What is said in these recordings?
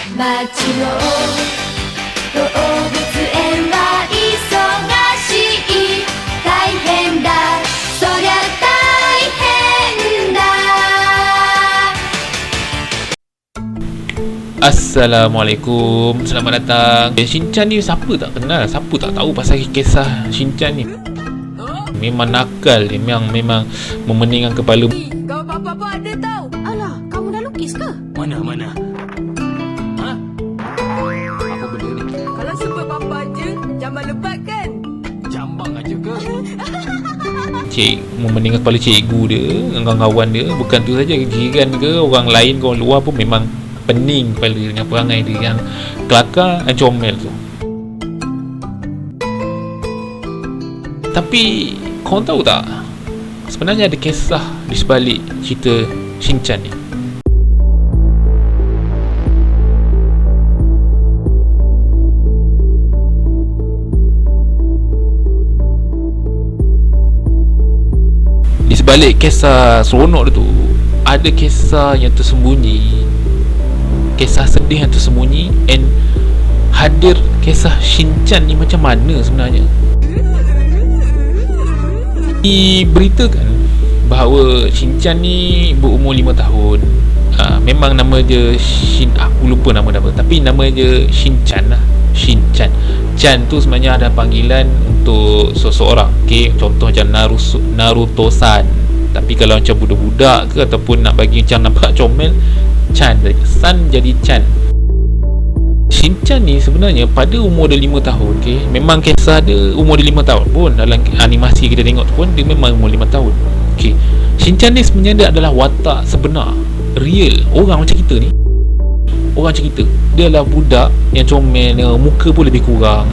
街の動物園は忙しい大変だそりゃ大変だ Assalamualaikum, selamat datang. Shinchan ni siapa tak kenal, siapa tak tahu pasal kisah Shinchan ni. Memang nakal dia, memang memeningkan kepala. Kau apa-apa ada tau. Alah, kamu dah lukis ke? Mana? Ha? Apa benda ni? Kalau sebut papa je, jamban lebat kan? Jambang aja ke? Cik memeningkan kepala cikgu dia, kawan-kawan dia. Bukan tu saja, jiran ke, orang lain ke, orang luar pun memang pening kepala dengan perangai dia yang kelakar dan comel tu. Tapi korang tahu tak, sebenarnya ada kisah di sebalik cerita Shinchan ni. Di sebalik kisah seronok dia tu, ada kisah yang tersembunyi, kisah sedih yang tersembunyi, and hadir kisah Shinchan ni macam mana sebenarnya. Diberitakan bahawa Shinchan ni berumur 5 tahun. Memang nama dia aku lupa nama dia apa, tapi nama dia Shinchan lah. Shinchan. Chan tu sebenarnya ada panggilan untuk seseorang. Okay, contoh macam Naruto-san. Tapi kalau macam budak-budak ke ataupun nak bagi macam nampak comel, Chan saja. San jadi Chan. Shinchan ni sebenarnya pada umur dia 5 tahun, okay? Memang kisah dia umur dia 5 tahun pun. Dalam animasi kita tengok tu pun dia memang umur 5 tahun, okay? Shinchan ni sebenarnya dia adalah watak sebenar, real orang macam kita ni. Orang macam kita, dia adalah budak yang comel, muka pun lebih kurang.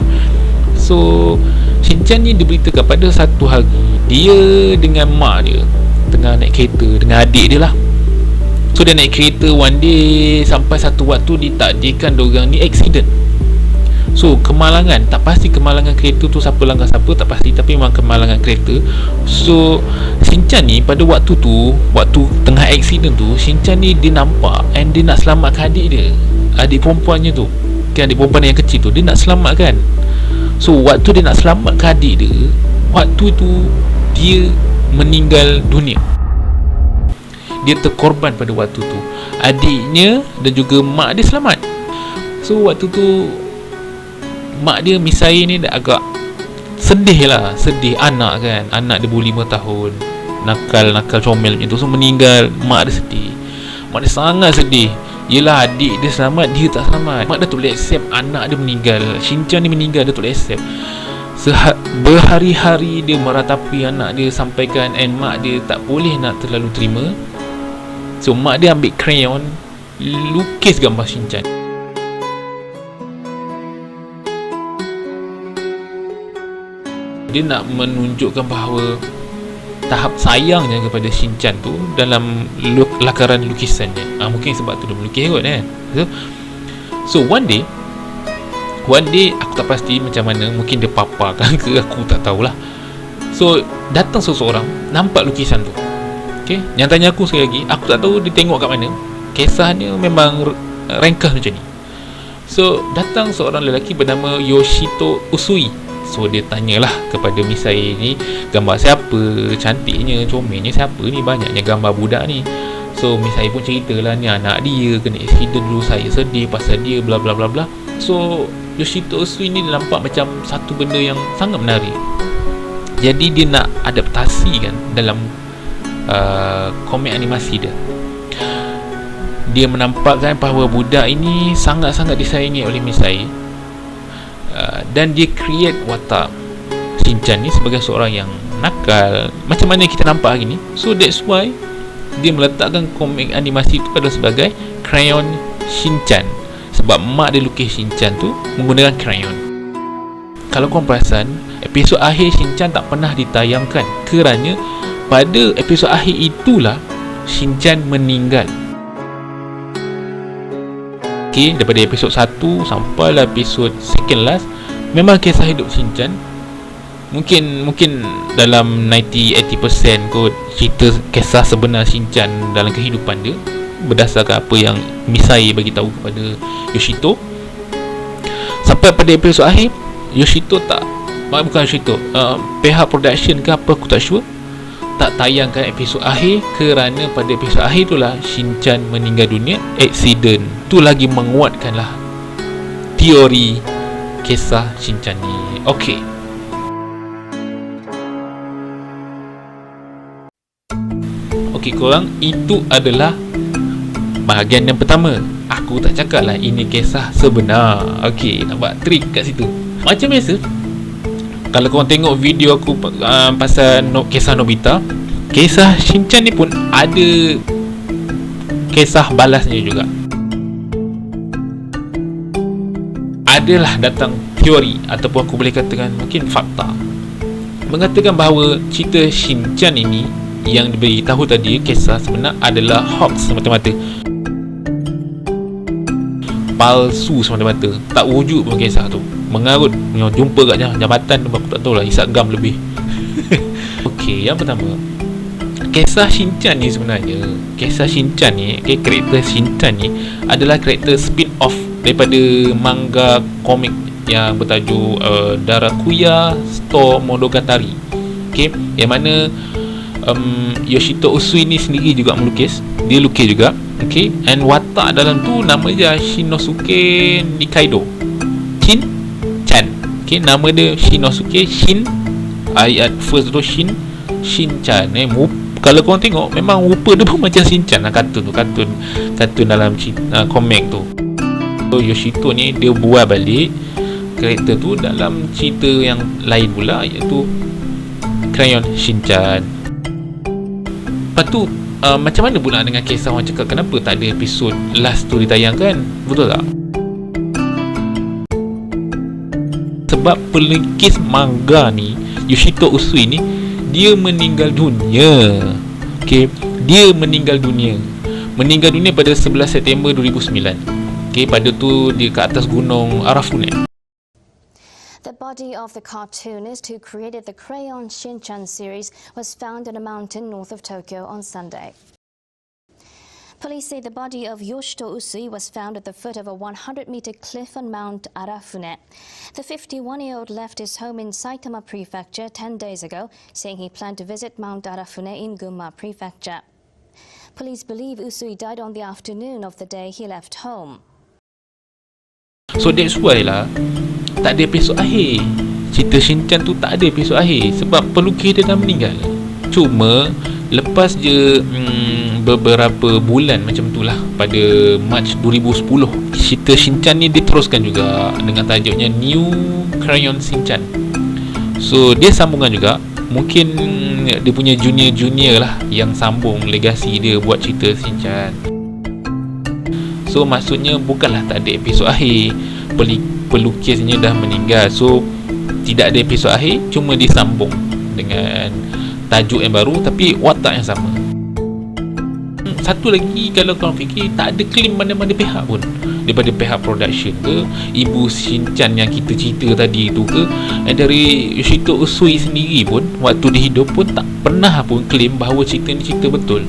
So Shinchan ni diberitakan pada satu hari dia dengan mak dia tengah naik kereta dengan adik dia lah. So dia naik kereta one day, sampai satu waktu ditakdirkan diorang ni accident. So kemalangan, tak pasti kemalangan kereta tu siapa langgar siapa, tak pasti, tapi memang kemalangan kereta. So Shinchan ni pada waktu tu, waktu tengah accident tu, Shinchan ni dia nampak and dia nak selamatkan adik dia, adik perempuannya tu, kan, adik perempuan yang kecil tu, dia nak selamatkan. So waktu dia nak selamatkan adik dia, waktu tu dia meninggal dunia. Dia terkorban pada waktu tu. Adiknya dan juga mak dia selamat. So waktu tu mak dia Misai ni dah agak sedih lah. Sedih anak kan, anak dia baru 5 tahun, nakal comel macam tu. So meninggal, mak dia sedih. Mak dia sangat sedih. Yelah, adik dia selamat, dia tak selamat. Mak dia tak boleh accept anak dia meninggal. Shinchan ni meninggal, dia tak boleh accept. Berhari-hari dia meratapi anak dia, sampaikan, and mak dia tak boleh nak terlalu terima. So mak dia ambil crayon, lukis gambar Shinchan. Dia nak menunjukkan bahawa tahap sayangnya kepada Shinchan tu dalam lakaran lukisannya. Mungkin sebab tu dia melukis kot kan. So one day aku tak pasti macam mana, mungkin dia paparkan ke, aku tak tahulah. So datang seseorang nampak lukisan tu. Okay, yang tanya aku sekali lagi, aku tak tahu dia tengok kat mana. Kisahnya memang ringkas macam ni. So datang seorang lelaki bernama Yoshito Usui. So dia tanyalah kepada Misai ni, gambar siapa, cantiknya, comelnya siapa ni, banyaknya gambar budak ni. So Misai pun ceritalah, ni anak dia kena accident dulu, saya sedih pasal dia, bla bla bla bla. So Yoshito Usui ni dia nampak macam satu benda yang sangat menarik. Jadi dia nak adaptasi kan dalam komik animasi dia. Dia menampakkan bahawa budak ini sangat-sangat disayangi oleh Misai, dan dia create watak Shinchan ni sebagai seorang yang nakal, macam mana kita nampak hari ni. So that's why dia meletakkan komik animasi itu pada sebagai crayon Shinchan, sebab mak dia lukis Shinchan tu menggunakan crayon. Kalau korang perasan, episod akhir Shinchan tak pernah ditayangkan kerana pada episod akhir itulah Shinchan meninggal. Okay, daripada episod 1 sampailah episod second last, memang kisah hidup Shinchan. Mungkin dalam 90-80% kot cerita kisah sebenar Shinchan dalam kehidupan dia. berdasarkan apa yang Misai bagi tahu kepada Yoshito. Sampai pada episod akhir, Yoshito tak, bukan Yoshito, pihak production ke apa aku tak sure, tak tayangkan episod akhir kerana pada episod akhir itulah Shin-chan meninggal dunia accident. Tu lagi menguatkan lah teori kisah Shin-chan ni. Okey, okey korang, itu adalah bahagian yang pertama. Aku tak cakap lah ini kisah sebenar. Okey, nampak trik kat situ. Macam biasa, kalau korang tengok video aku pasal kisah Nobita, kisah Shin-chan ni pun ada kisah balasnya juga. Adalah datang teori, ataupun aku boleh katakan mungkin fakta, mengatakan bahawa cerita Shin-chan ini yang diberitahu tadi, kisah sebenar adalah hoax semata-mata, palsu semata-mata, tak wujud pun kisah tu. Mengarut, jumpa kat jambatan tu, aku tak tahulah, isap gam lebih. Okey, yang pertama, kisah Shin-chan ni sebenarnya, kisah Shin-chan ni, karakter Shin-chan ni adalah karakter spin-off daripada manga komik yang bertajuk Darakuya Store Monogatari. Okey, yang mana Yoshito Usui ni sendiri juga melukis, dia lukis juga. Okey, and watak dalam tu nama dia Shinosuke Nikaido Shin-chan. Okey, nama dia Shinosuke Shin, ayat first tu Shin-chan. Kalau korang tengok, memang rupa dia pun macam Shin-chan lah, kartun dalam komik tu. So Yoshito ni dia buat balik karakter tu dalam cerita yang lain pula, iaitu Crayon Shin-chan. Lepas tu macam mana pula dengan kisah orang cakap kenapa tak ada episod last tu ditayangkan? Betul tak? Sebab pelukis manga ni, Yoshito Usui ni, dia meninggal dunia. Okey, dia meninggal dunia pada 11 September 2009. Okey, pada tu dia ke atas gunung Arafune. The body of the cartoonist who created the Crayon Shin-chan series was found in a mountain north of Tokyo on Sunday. Police say the body of Yoshito Usui was found at the foot of a 100-meter cliff on Mount Arafune. The 51-year-old left his home in Saitama Prefecture 10 days ago, saying he planned to visit Mount Arafune in Gunma Prefecture. Police believe Usui died on the afternoon of the day he left home. So that's why lah tak ada episod akhir. Cerita Shin-chan tu tak ada episod akhir sebab pelukis dia dah meninggal. Cuma lepas je beberapa bulan macam tu lah, pada Mac 2010, cerita Shin-chan ni diteruskan juga dengan tajuknya New Crayon Shin-chan. So dia sambungan juga. Mungkin dia punya junior lah yang sambung legasi dia buat cerita Shin-chan. So maksudnya bukanlah tak ada episod akhir, pelukisnya dah meninggal, so tidak ada episod akhir, cuma disambung dengan tajuk yang baru tapi watak yang sama. Satu lagi, kalau korang fikir, tak ada claim mana-mana pihak pun, daripada pihak production ke, ibu Shin-chan yang kita cerita tadi tu ke, dari Yoshito Usui sendiri pun waktu dia hidup pun tak pernah pun claim bahawa cerita ni cerita betul.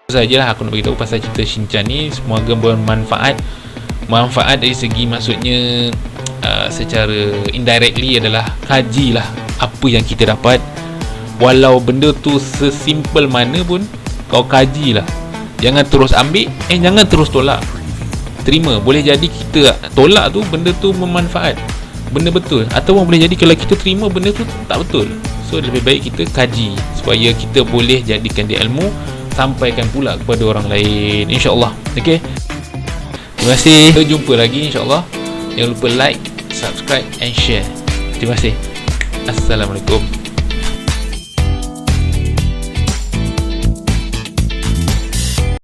Sajalah aku nak beritahu pasal cerita Shin-chan ni. Semoga bermanfaat. Manfaat dari segi maksudnya secara indirectly adalah kajilah apa yang kita dapat. Walau benda tu sesimpel mana pun, kau kajilah. Jangan terus ambil, jangan terus tolak. Terima. Boleh jadi kita tolak tu benda tu bermanfaat, benda betul, ataupun boleh jadi kalau kita terima benda tu tak betul. So lebih baik kita kaji supaya kita boleh jadikan dia ilmu, sampaikan pula kepada orang lain, insya-Allah. Okey. Terima kasih. Kita jumpa lagi insya-Allah. Jangan lupa like, subscribe and share. Terima kasih. Assalamualaikum.